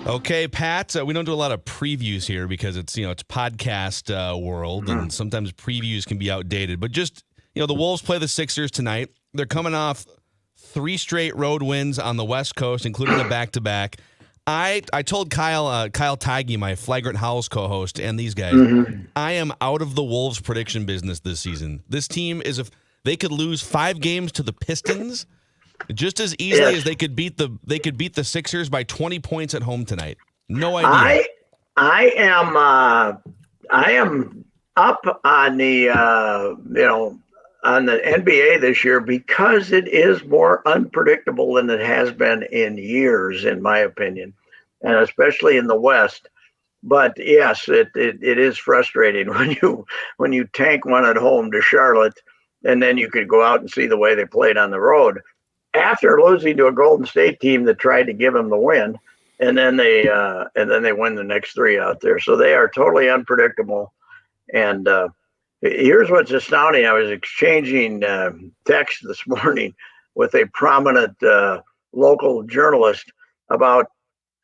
Okay, Pat, we don't do a lot of previews here because it's podcast world, and sometimes previews can be outdated. But just, the Wolves play the Sixers tonight. They're coming off 3 straight road wins on the West Coast, including a back-to-back. I told Kyle Tigey, my Flagrant Howls co-host, and these guys, I am out of the Wolves prediction business this season. This team is, if they could lose 5 games to the Pistons just as easily as they could beat the Sixers by 20 points at home tonight. No idea. I am up on the on the NBA this year because it is more unpredictable than it has been in years, in my opinion, and especially in the West. But yes, it is frustrating when you tank one at home to Charlotte, and then you could go out and see the way they played on the road after losing to a Golden State team that tried to give them the win, and then they win the next 3 out there. So they are totally unpredictable. And here's what's astounding: I was exchanging text this morning with a prominent local journalist about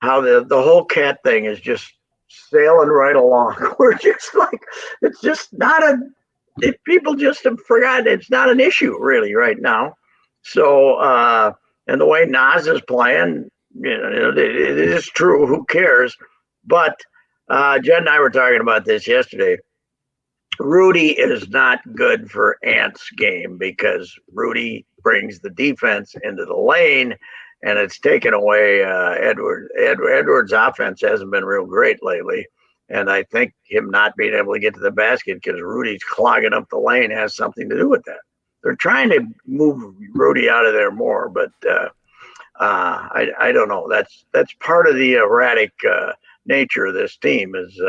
how the whole cat thing is just sailing right along. We're just like, it's just not people just have forgotten it's not an issue really right now. So, and the way Nas is playing, it is true. Who cares? But Jen and I were talking about this yesterday. Rudy is not good for Ant's game because Rudy brings the defense into the lane, and it's taken away Edwards. Edwards' offense hasn't been real great lately. And I think him not being able to get to the basket because Rudy's clogging up the lane has something to do with that. They're trying to move Rudy out of there more, but I don't know. That's part of the erratic nature of this team is,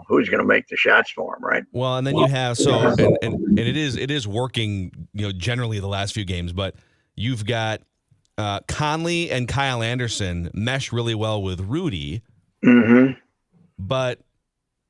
who's going to make the shots for him, right? Well, and then you have and it is working, generally the last few games, but you've got Conley and Kyle Anderson mesh really well with Rudy, but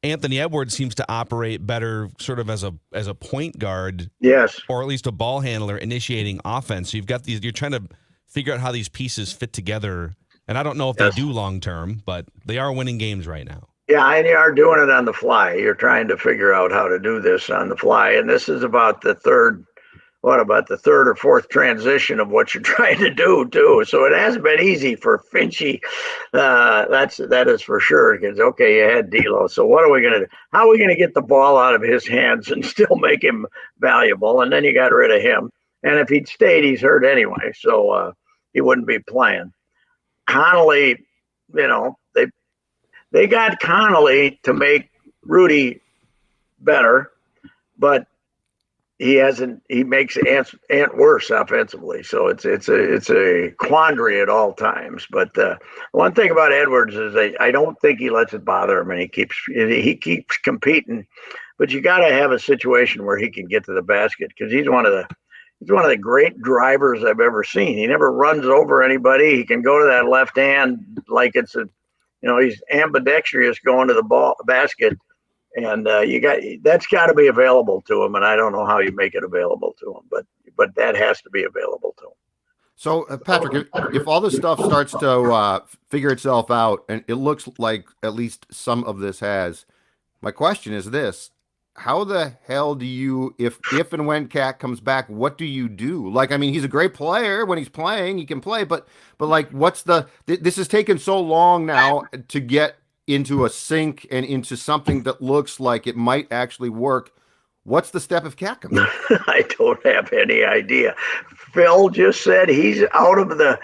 Anthony Edwards seems to operate better sort of as a point guard. Yes. Or at least a ball handler initiating offense. So you've got you're trying to figure out how these pieces fit together. And I don't know if they do long term, but they are winning games right now. Yeah, and you are doing it on the fly. You're trying to figure out how to do this on the fly. And this is about the third or fourth transition of what you're trying to do too. So it hasn't been easy for Finchy. That is for sure. Because okay, you had D'Lo. So what are we gonna do? How are we gonna get the ball out of his hands and still make him valuable? And then you got rid of him. And if he'd stayed, he's hurt anyway, so he wouldn't be playing. Connolly, they got Connolly to make Rudy better, but he makes Ant worse offensively. So it's a quandary at all times. But one thing about Edwards is I don't think he lets it bother him, and he keeps competing. But you got to have a situation where he can get to the basket because he's one of the great drivers I've ever seen. He never runs over anybody. He can go to that left hand like it's he's ambidextrous going to the basket. And that's got to be available to him, and I don't know how you make it available to him, but that has to be available to him. So, Patrick, if all this stuff starts to figure itself out, and it looks like at least some of this has, my question is this: how the hell do you, if and when Cat comes back, what do you do? Like, I mean, he's a great player when he's playing; he can play, but like, this has taken so long now to get into a sync and into something that looks like it might actually work. What's the step if Cat comes? I don't have any idea. Phil just said he's out of the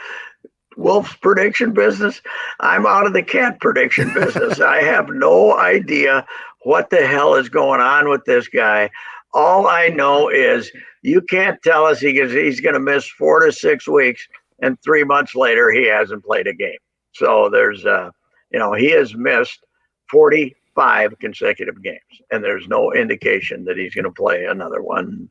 Wolves prediction business. I'm out of the Cat prediction business. I have no idea what the hell is going on with this guy. All I know is you can't tell us he's going to miss 4 to 6 weeks, and 3 months later he hasn't played a game. So there's he has missed 45 consecutive games, and there's no indication that he's going to play another one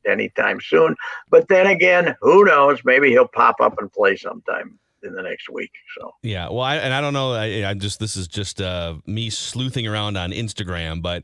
anytime soon. But then again, who knows? Maybe he'll pop up and play sometime in the next week. So yeah, well, I don't know. This is just me sleuthing around on Instagram, but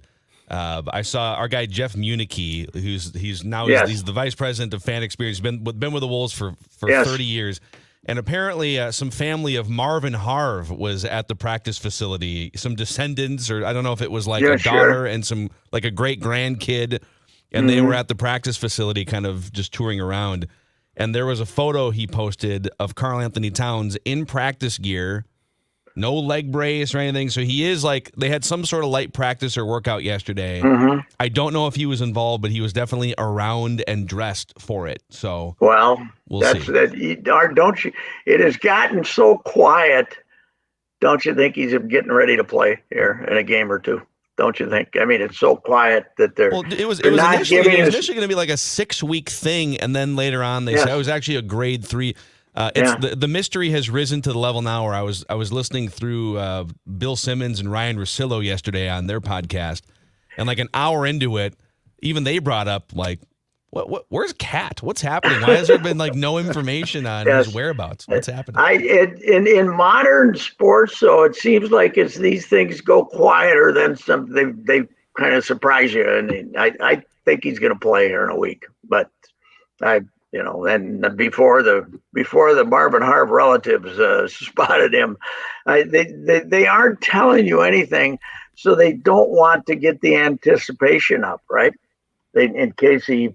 I saw our guy Jeff Munichie, he's the vice president of fan experience. Been with the Wolves for 30 years. And apparently some family of Marvin Harv was at the practice facility, some descendants, or I don't know if it was like a daughter and some like a great grandkid, and they were at the practice facility kind of just touring around. And there was a photo he posted of Karl-Anthony Towns in practice gear, no leg brace or anything. So he is like, they had some sort of light practice or workout yesterday. I don't know if he was involved, but he was definitely around and dressed for it. So we'll see. Don't you? It has gotten so quiet. Don't you think he's getting ready to play here in a game or two? Don't you think? I mean, it's so quiet that they're. Well, it was initially going to be like a 6-week thing, and then later on they said it was actually a grade 3. The mystery has risen to the level now where I was listening through Bill Simmons and Ryan Russillo yesterday on their podcast, and like an hour into it, even they brought up like, where's Cat? What's happening? Why has there been like no information on his whereabouts? What's happening? In modern sports, so it seems like as these things go quieter, then they kind of surprise you, and I think he's going to play here in a week, but and before the Marvin Harv relatives spotted him, they aren't telling you anything, so they don't want to get the anticipation up, right? In case he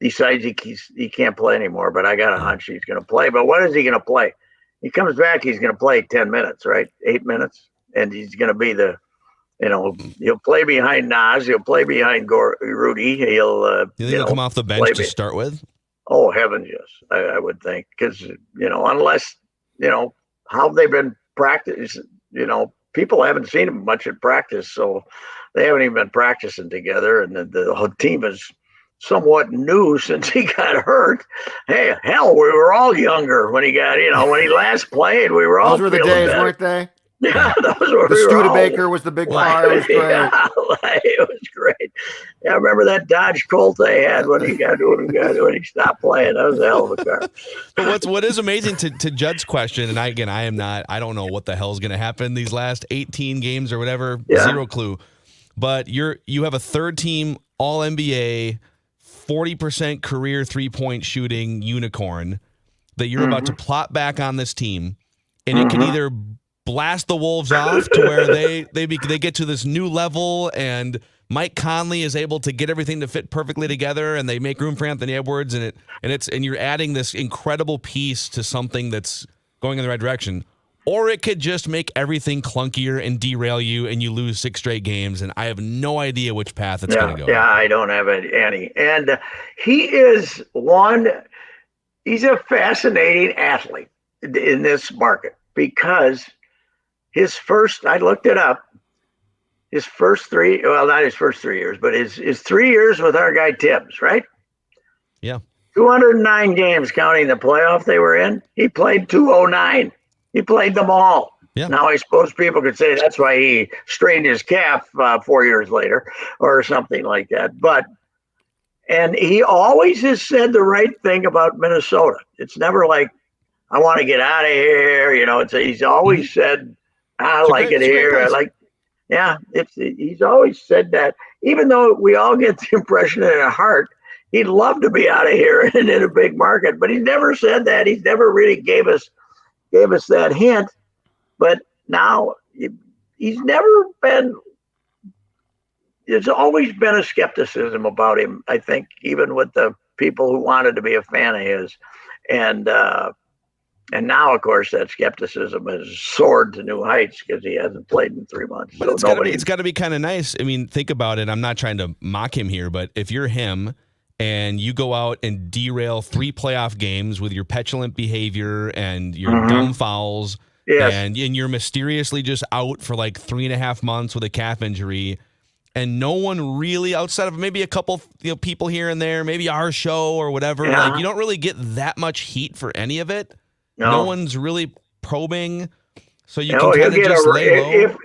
decides he can't play anymore. But I got a hunch he's going to play. But what is he going to play? He comes back, he's going to play 10 minutes, right? 8 minutes, and he's going to be he'll play behind Nas, he'll play behind Rudy, you think he'll come off the bench to start with? Oh, heavens, yes, I would think. Because, unless, how they've been practicing, people haven't seen him much at practice. So they haven't even been practicing together. And the whole team is somewhat new since he got hurt. Hey, hell, we were all younger when he got, when he last played. We were all Those were the days, weren't they? Yeah, those were the Studebaker was the big part. It was great. Yeah, it was great. Yeah, I remember that Dodge Colt they had when he stopped playing. That was a hell of a car. But what is amazing to Judd's question, and I don't know what the hell is going to happen these last 18 games or whatever. Yeah. Zero clue. But you have a third team All NBA, 40% career 3-point shooting unicorn that you're about to plot back on this team, and it can either blast the Wolves off to where they get to this new level, and Mike Conley is able to get everything to fit perfectly together, and they make room for Anthony Edwards, and you're adding this incredible piece to something that's going in the right direction. Or it could just make everything clunkier and derail you, and you lose 6 straight games, and I have no idea which path it's going to go. Yeah, I don't have any. And he's a fascinating athlete in this market because I looked it up, his first 3, well, not his first 3 years, but his 3 years with our guy Tibbs, right? Yeah. 209 games counting the playoff they were in. He played 209. He played them all. Yeah. Now, I suppose people could say that's why he strained his calf 4 years later or something like that. And he always has said the right thing about Minnesota. It's never like, I want to get out of here. He's always said, I like it here. He's always said that, even though we all get the impression in our heart, he'd love to be out of here and in a big market, but he's never said that. He's never really gave us that hint. But now he's never been, there's always been a skepticism about him, I think, even with the people who wanted to be a fan of his. And now, of course, that skepticism has soared to new heights because he hasn't played in 3 months. But it's got to be kind of nice. I mean, think about it. I'm not trying to mock him here, but if you're him and you go out and derail 3 playoff games with your petulant behavior and your dumb fouls, and you're mysteriously just out for like 3.5 months with a calf injury, and no one really, outside of maybe a couple people here and there, maybe our show or whatever, like you don't really get that much heat for any of it. No one's really probing, so you can kind of just lay low. If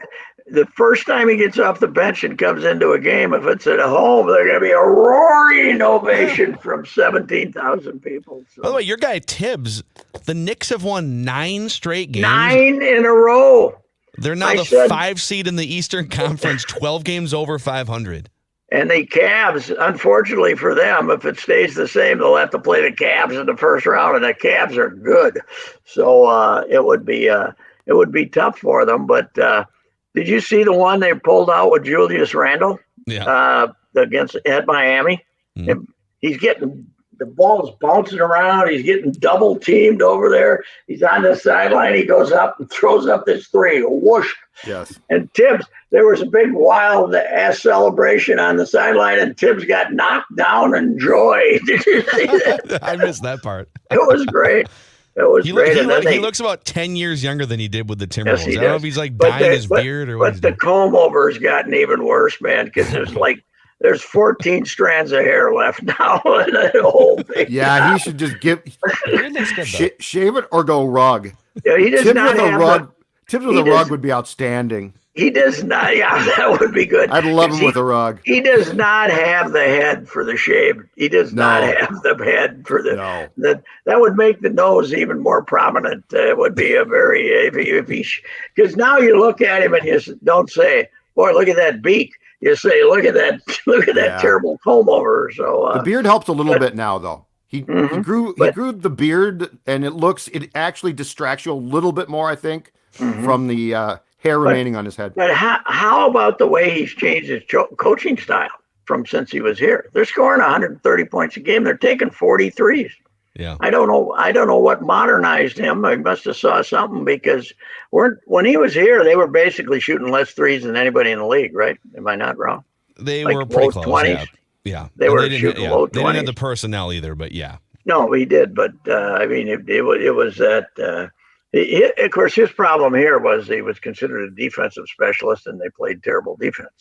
the first time he gets off the bench and comes into a game, if it's at home, there's going to be a roaring ovation from 17,000 people. So. By the way, your guy Tibbs, the Knicks have won 9 straight games. 9 in a row. They're now the 5 seed in the Eastern Conference, 12 games over 500. And the Cavs, unfortunately for them, if it stays the same, they'll have to play the Cavs in the first round, and the Cavs are good. So it would be tough for them. But did you see the one they pulled out with Julius Randle at Miami? Mhm. He's getting the ball's bouncing around. He's getting double teamed over there. He's on the sideline. He goes up and throws up this three. Whoosh. Yes. And Tibbs, there was a big wild ass celebration on the sideline, and Tibbs got knocked down in joy. Did you see that? I missed that part. It was great. It was great. He looks about 10 years younger than he did with the Timberwolves. Yes, he I don't know does. if he's like But dyeing his beard or what But he's the doing. comb over has gotten even worse, man, because there's 14 strands of hair left now. And that whole big Yeah, he should just Beard looks good, though. shave it or go rug. Yeah, he does Tibbs not with a have rug. Tibbs with he a does- rug would be outstanding. He does not. Yeah, that would be good. I'd love him with a rug. He does not have the head for the shave. He does not have the head for the. No. That would make the nose even more prominent. It would be a very because now you look at him and you don't say, "Boy, look at that beak." You say, "Look at that Yeah. terrible comb over." So The beard helps a little bit now, though. He grew the beard, and it actually distracts you a little bit more, I think, from the hair remaining on his head. But how about the way he's changed his coaching style from since he was here? They're scoring 130 points a game. They're taking 43s. Yeah. I don't know what modernized him. I must have saw something because when he was here, they were basically shooting less threes than anybody in the league, right? Am I not wrong? They Like were pretty low close. 20s? Yeah. They And were didn't- shooting low They didn't have 20s. the personnel either, but yeah. No, he did, but I mean, it was that. Of course, his problem here was he was considered a defensive specialist, and they played terrible defense,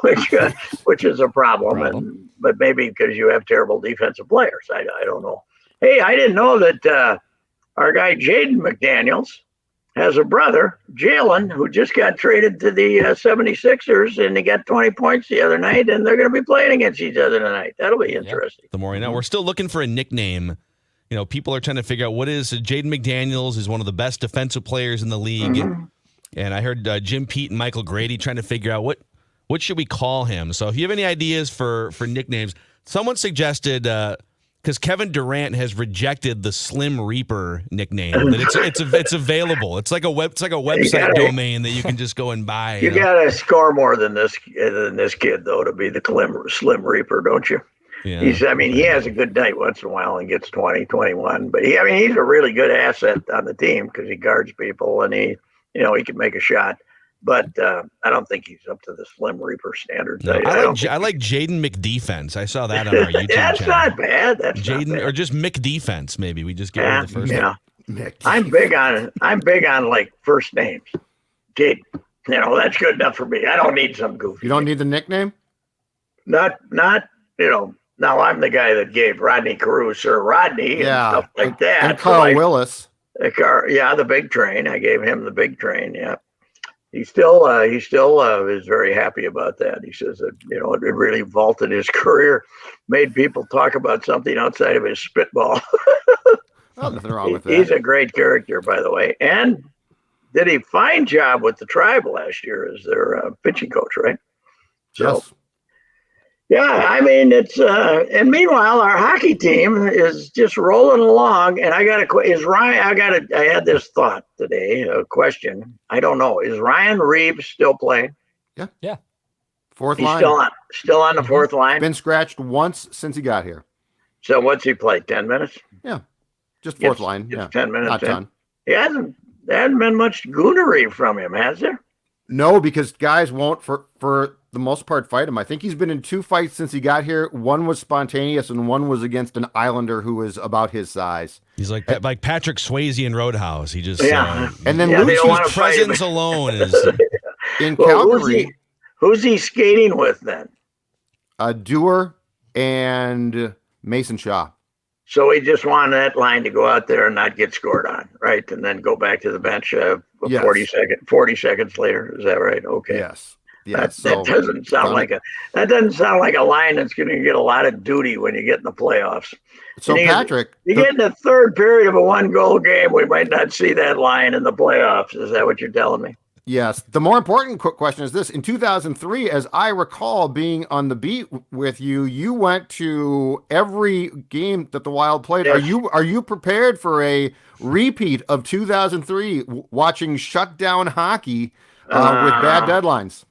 which is a problem. But maybe because you have terrible defensive players, I don't know. Hey, I didn't know that our guy Jaden McDaniels has a brother, Jalen, who just got traded to the 76ers, and he got 20 points the other night, and they're going to be playing against each other tonight. That'll be interesting. The more you know. We're still looking for a nickname. You know, people are trying to figure out what is Jaden McDaniels is one of the best defensive players in the league. And I heard Jim Pete and Michael Grady trying to figure out what should we call him. So if you have any ideas for nicknames, someone suggested because Kevin Durant has rejected the Slim Reaper nickname. That it's available. It's like a website domain that you can just go and buy. You got to score more than this kid though to be the Slim Reaper, don't you? Yeah. He has a good night once in a while and gets 20, 21. But he's a really good asset on the team because he guards people and he can make a shot. But I don't think he's up to the Slim Reaper standards. No, I like Jaden McDefense. I saw that on our YouTube That's channel. not bad. That's Jaden not bad. or just McDefense. Maybe we just get rid of the first name. Yeah. I'm big on like first names. Jaden. That's good enough for me. I don't need some goofy. You don't need the nickname? Not. Now I'm the guy that gave Rodney Caruso or Rodney and stuff like that. And Carl Willis. The big train. I gave him the big train. Yeah. He still is very happy about that. He says that, it really vaulted his career, made people talk about something outside of his spitball. Oh, nothing wrong with that. He's a great character, by the way. And did a fine job with the Tribe last year as their pitching coach, right? So, yes. Yeah, it's and meanwhile our hockey team is just rolling along. And I had this thought today, a question. I don't know. Is Ryan Reeves still playing? Yeah. Fourth He's line. Still on the fourth line. Been scratched once since he got here. So what's he play? 10 minutes? Yeah. Just fourth line. It's Yeah. 10 minutes. Not ton. There hasn't been much goonery from him, has there? No, because guys won't for the most part fight him. I think he's been in 2 fights since he got here. One was spontaneous and one was against an Islander who is about his size. He's like Patrick Swayze in Roadhouse. He just and then they don't wanna Luke's fight him. presence alone is in Calgary. Who's he skating with then? Dewar and Mason Shaw. So he just wanted that line to go out there and not get scored on, right? And then go back to the bench Yes. 40 seconds later. Is that right? Okay. Yes. That doesn't sound like a line that's going to get a lot of duty when you get in the playoffs. So Patrick, you get in the third period of a 1-goal game, we might not see that line in the playoffs. Is that what you're telling me? Yes. The more important question is this. In 2003, as I recall being on the beat with you, you went to every game that the Wild played. Yes. Are you prepared for a repeat of 2003 watching shutdown hockey with bad deadlines?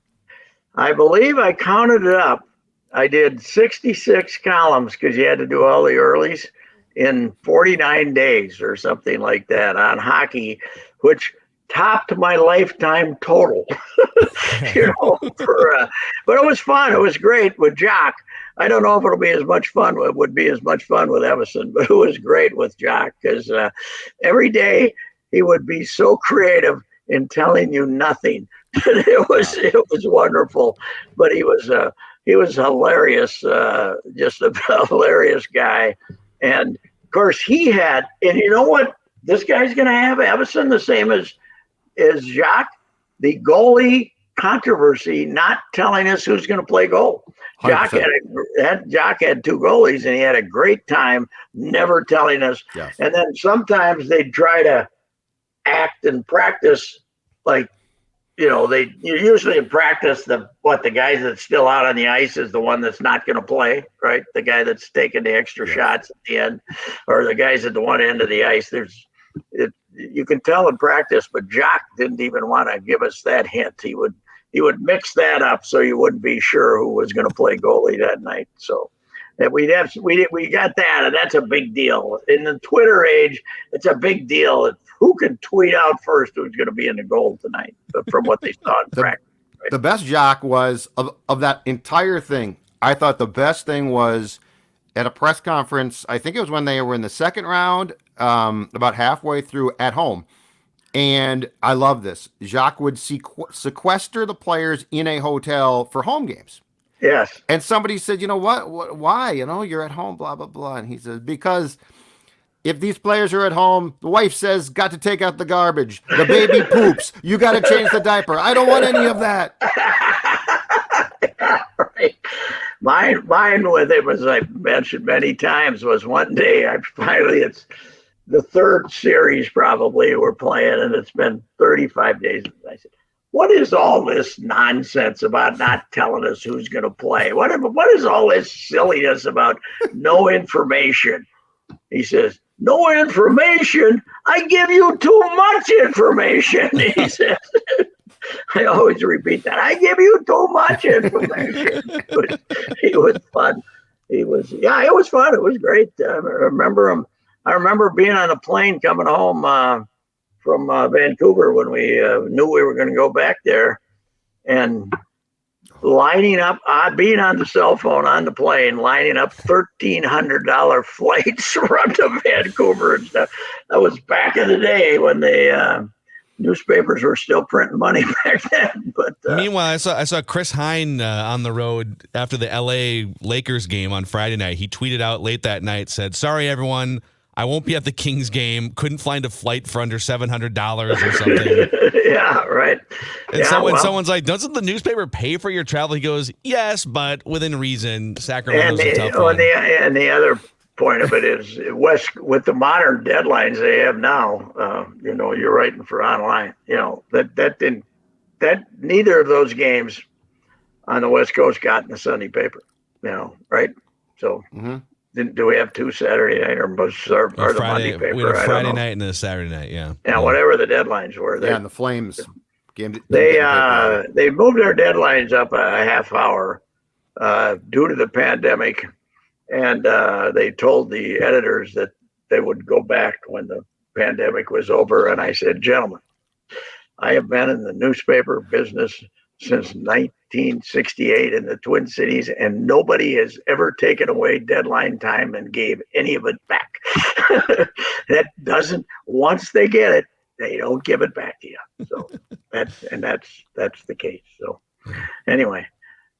I believe I counted it up. I did 66 columns because you had to do all the earlies in 49 days or something like that on hockey, which topped my lifetime total. But it was fun. It was great with Jock. I don't know if it'll be as much fun. It would be as much fun with Emerson, but it was great with Jock because every day he would be so creative in telling you nothing. It was wonderful, but he was hilarious, just a hilarious guy. And of course he had, and you know what? This guy's going to have Emerson the same as Jacques, the goalie controversy, not telling us who's going to play goal. Jacques had two goalies, and he had a great time never telling us. Yes. And then sometimes they'd try to act and practice like, they usually in practice the guy that's still out on the ice is the one that's not going to play, right? The guy that's taking the extra shots at the end, or the guys at the one end of the ice. You can tell in practice, but Jock didn't even want to give us that hint. He would mix that up so you wouldn't be sure who was going to play goalie that night. So we got that, and that's a big deal. In the Twitter age, it's a big deal. Who can tweet out first who's going to be in the goal tonight from what they saw in practice. Right? The best Jock was of that entire thing. I thought the best thing was at a press conference. I think it was when they were in the second round, about halfway through at home. And I love this. Jacques would sequester the players in a hotel for home games. Yes. And somebody said, what? Why? You're at home, blah, blah, blah. And he says, because if these players are at home, the wife says, got to take out the garbage. The baby poops. You got to change the diaper. I don't want any of that. Yeah, right. Mine with him, as I've mentioned many times, was one day it's the third series probably we're playing, and it's been 35 days. I said, what is all this nonsense about not telling us who's going to play? What is all this silliness about no information? He says, no information? I give you too much information, he says. I always repeat that. I give you too much information. It was fun. It was fun. It was great. I remember him. I remember being on a plane coming home from Vancouver when we knew we were going to go back there, and lining up, being on the cell phone on the plane, lining up $1,300 flights from to Vancouver and stuff. That was back in the day when the newspapers were still printing money back then. But meanwhile, I saw Chris Hine on the road after the LA Lakers game on Friday night. He tweeted out late that night, said, "Sorry, everyone. I won't be at the Kings game. Couldn't find a flight for under $700 or something." Yeah, right. And someone's like, "Doesn't the newspaper pay for your travel?" He goes, "Yes, but within reason. Sacramento's a tough one." And the other point of it is with the modern deadlines they have now, you're writing for online. That neither of those games on the West Coast got in the Sunday paper. Right? So. Mm-hmm. Do we have two Saturday night or the Monday paper? We had a Friday night and a Saturday night, yeah. Yeah, whatever the deadlines were. And the Flames game. They moved their deadlines up a half hour due to the pandemic, and they told the editors that they would go back when the pandemic was over. And I said, gentlemen, I have been in the newspaper business since 1968 in the Twin Cities, and nobody has ever taken away deadline time and gave any of it back. Once they get it, they don't give it back to you. So that's the case. So anyway,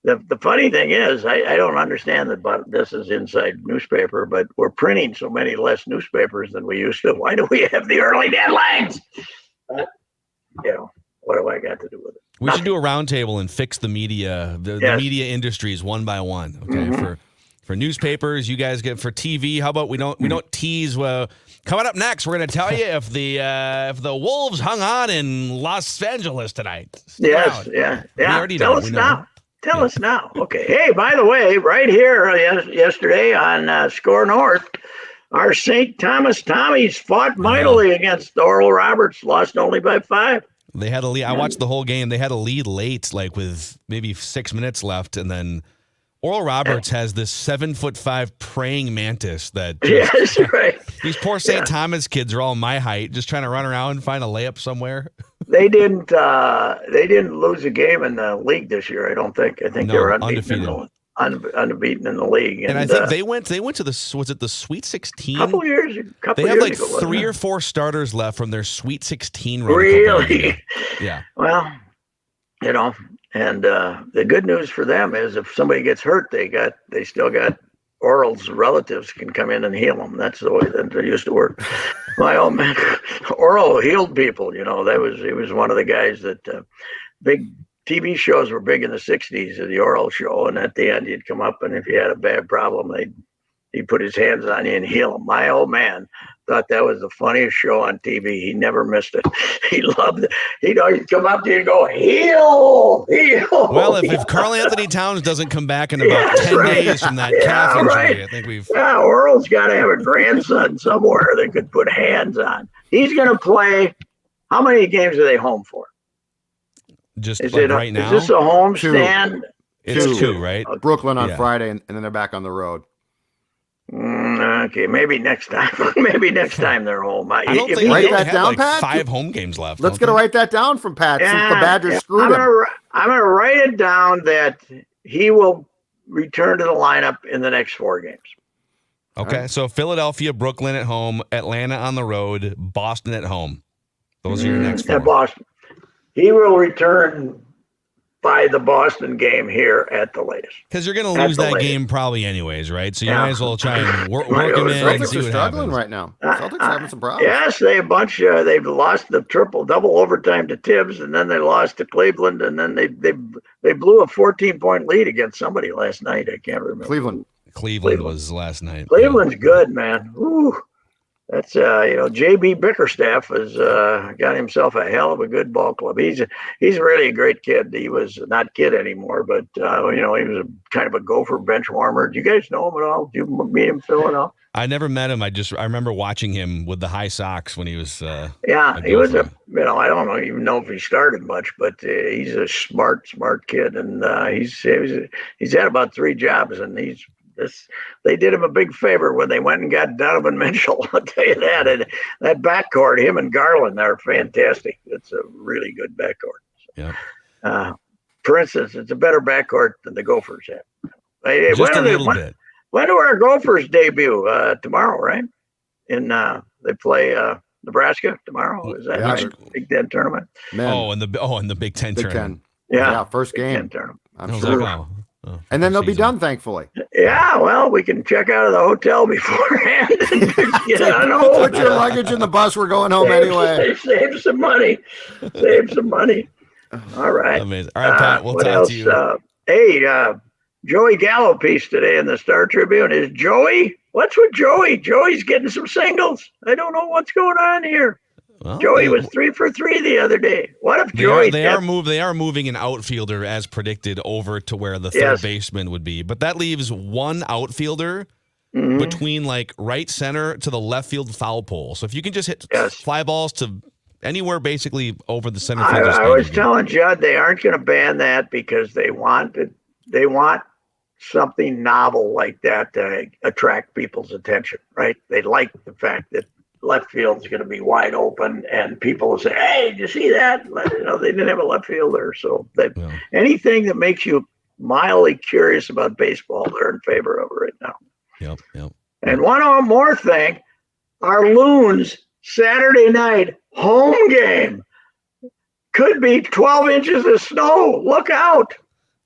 the funny thing is, I don't understand that, but this is inside newspaper, but we're printing so many less newspapers than we used to. Why do we have the early deadlines? What do I got to do with it? We should do a roundtable and fix the media, the media industries one by one. Okay, mm-hmm. For newspapers, you guys get for TV. How about we don't tease Coming up next, we're going to tell you if the Wolves hung on in Los Angeles tonight. Stick Yes, around. yeah. We already Tell know. us We know. now. Tell us now. Okay. Hey, by the way, right here yesterday on SKOR North, our St. Thomas Tommies fought mightily against Oral Roberts, lost only by 5. They had a lead. I watched the whole game. They had a lead late, like with maybe 6 minutes left, and then Oral Roberts has this 7'5" praying mantis that just, Yes, right. these poor St. Thomas kids are all my height, just trying to run around and find a layup somewhere. They didn't lose a game in the league this year, I don't think. I think No, they were unbeaten in the league. And I think they went to the, was it the Sweet 16? Couple years They have like ago, wasn't 3 it? or 4 starters left from their Sweet 16 run. Really? Yeah. Well, and the good news for them is if somebody gets hurt, they still got Oral's relatives can come in and heal them. That's the way that it used to work. My old man, Oral healed people. He was one of the guys that big TV shows were big in the 60s, the Oral show, and at the end he'd come up, and if you had a bad problem, he'd put his hands on you and heal them. My old man thought that was the funniest show on TV. He never missed it. He loved it. He'd always come up to you and go, heal. Well, if Karl-Anthony Towns doesn't come back in about 10 days from that calf injury, I think we've... Yeah, Oral's got to have a grandson somewhere they could put hands on. He's going to play... How many games are they home for? Just right now? Is this a home stand? It's 2, right? Brooklyn on Friday, and then they're back on the road. Okay, maybe next time. Maybe next time they're home. I don't think write they that have down, like Pat? 5 home games left. Let's get to write that down from Pat since the Badgers screwed him. I'm going to write it down that he will return to the lineup in the next 4 games. Okay, so Philadelphia, Brooklyn at home, Atlanta on the road, Boston at home. Those are your next 4. At Boston. He will return by the Boston game here at the latest. Because you're going to lose that game probably anyways, right? So you might as well try and work him in and Celtics see are what struggling happens. right now. Celtics are having some problems. Yes, they've lost the double overtime to Tibbs, and then they lost to Cleveland, and then they blew a 14-point lead against somebody last night. I can't remember. Cleveland was last night. Cleveland's good, man. Ooh. That's J.B. Bickerstaff has got himself a hell of a good ball club. He's really a great kid. He was not kid anymore, but he was kind of a Gopher bench warmer. Do you guys know him at all? Do you meet him, Phil, at all? I never met him. I remember watching him with the high socks when he was. He was I don't even know if he started much, but he's a smart kid, and he's had about 3 jobs, and they did him a big favor when they went and got Donovan Mitchell. I'll tell you that. And that backcourt, him and Garland, are fantastic. It's a really good backcourt. Yeah. For instance, it's a better backcourt than the Gophers have. Just a little bit. When do our Gophers debut? Tomorrow, right? They play Nebraska tomorrow. Is that the Big Ten tournament? Man. In the Big Ten tournament. Yeah, first game. tournament. I'm sure. And then they'll be done, thankfully. Yeah, well, we can check out of the hotel beforehand. Put your luggage in the bus. We're going home anyway. Save some money. All right. Amazing. All right, Pat, we'll talk to you. Joey Gallo piece today in the Star Tribune. Is Joey? What's with Joey? Joey's getting some singles. I don't know what's going on here. Well, Joey was 3 for 3 the other day. What if Joey? They are moving an outfielder as predicted over to where the third baseman would be, but that leaves one outfielder between like right center to the left field foul pole. So if you can just hit fly balls to anywhere basically over the center field. I was telling Judd they aren't going to ban that because they want something novel like that to attract people's attention, right? They like the fact that left field is going to be wide open, and people will say, "Hey, did you see that?" They didn't have a left fielder, so anything that makes you mildly curious about baseball, they're in favor of it right now. Yep. And one more thing, our Loons Saturday night home game could be 12 inches of snow. Look out!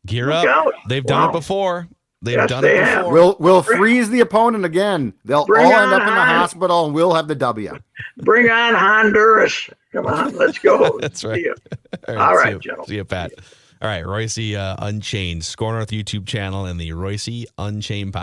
Gear up. They've done it before. They've done it Have. before. We'll freeze the opponent again. They'll all end up in the hospital, and we'll have the W. Bring on Honduras. Come on, let's go. That's right. All right, gentlemen. See you, Pat. All right, Reusse Unchained, SKOR North YouTube channel and the Reusse Unchained podcast.